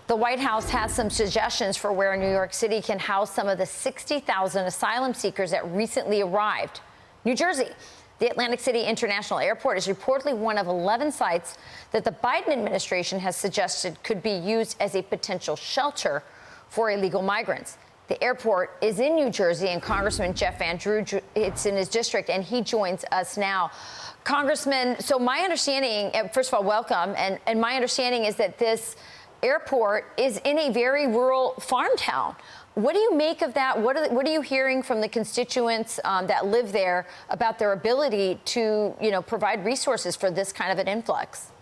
The White House has some suggestions for where New York City can house some of the 60,000 asylum seekers that recently arrived. New Jersey. The Atlantic City International Airport is reportedly one of 11 sites that the Biden administration has suggested could be used as a potential shelter for illegal migrants. The airport is in New Jersey, and Congressman Jeff Van Drew, it's in his district, and he joins us now. Congressman, so my understanding, first of all, welcome, and my understanding is that this airport is in a very rural farm town. What do you make of that? What are you hearing from the constituents that live there about their ability to, provide resources for this kind of an influx?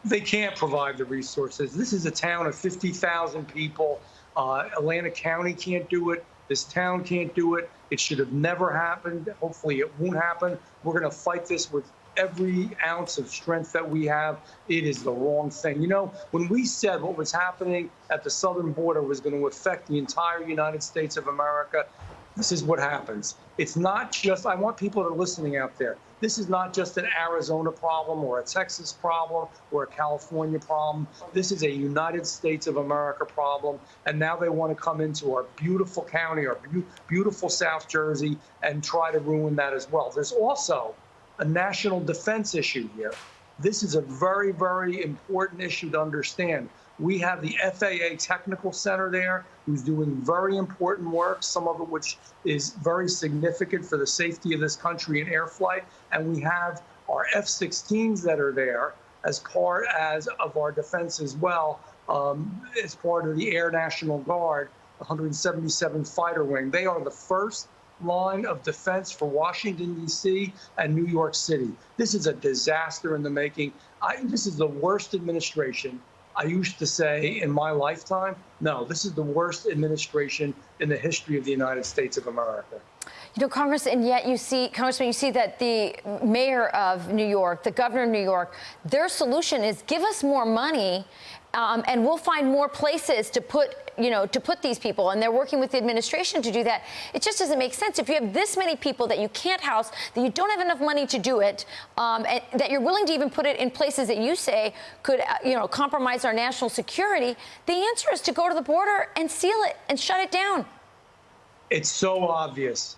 They can't provide the resources. This is a town of 50,000 people. Atlantic County can't do it. This town can't do it. It should have never happened. Hopefully it won't happen. We're going to fight this with every ounce of strength that we have. It is the wrong thing. When we said what was happening at the southern border was going to affect the entire United States of America, this is what happens. It's not just, I want people that are listening out there, this is not just an Arizona problem or a Texas problem or a California problem. This is a United States of America problem. And now they want to come into our beautiful county, our beautiful South Jersey, and try to ruin that as well. There's also a national defense issue here. This is a very, very important issue to understand. We have the FAA Technical Center there, who's doing very important work, some of it which is very significant for the safety of this country in air flight. And we have our F-16s that are there as part of our defense as well, as part of the Air National Guard, 177th Fighter Wing. They are the first line of defense for Washington, D.C. and New York City. This is a disaster in the making. This is the worst administration. I used to say in my lifetime, no, this is the worst administration in the history of the United States of America. Congressman, you see that the mayor of New York, the governor of New York, their solution is give us more money and we'll find more places to put these people. And they're working with the administration to do that. It just doesn't make sense. If you have this many people that you can't house, that you don't have enough money to do it, and that you're willing to even put it in places that you say could, compromise our national security, the answer is to go to the border and seal it and shut it down. It's so obvious.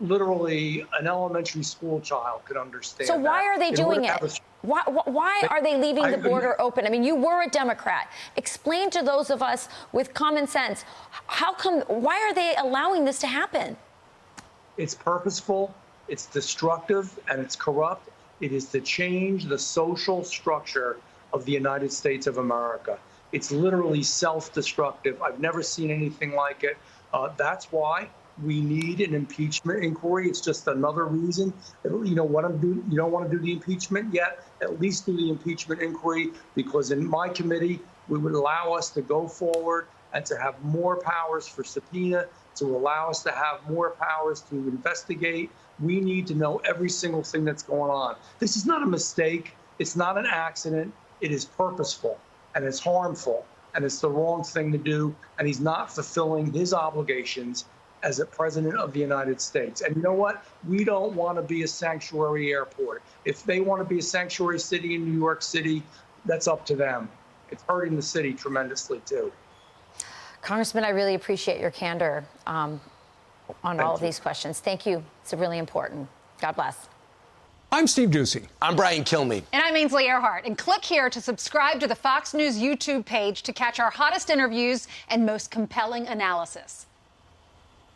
Literally, an elementary school child could understand. So why are they doing it? Why are they leaving the border open? I mean, you were a Democrat. Explain to those of us with common sense, why are they allowing this to happen? It's purposeful, it's destructive, and it's corrupt. It is to change the social structure of the United States of America. It's literally self-destructive. I've never seen anything like it. That's why we need an impeachment inquiry. It's just another reason. You don't want to do the impeachment yet, at least do the impeachment inquiry, because in my committee, we would allow us to go forward and to have more powers for subpoena, to allow us to have more powers to investigate. We need to know every single thing that's going on. This is not a mistake. It's not an accident. It is purposeful, and it's harmful, and it's the wrong thing to do, and he's not fulfilling his obligations as a president of the United States. And you know what? We don't want to be a sanctuary airport. If they want to be a sanctuary city in New York City, that's up to them. It's hurting the city tremendously, too. Congressman, I really appreciate your candor on all of these questions. Thank you. It's really important. God bless. I'm Steve Doocy. I'm Brian Kilmeade. And I'm Ainsley Earhart. And click here to subscribe to the Fox News YouTube page to catch our hottest interviews and most compelling analysis.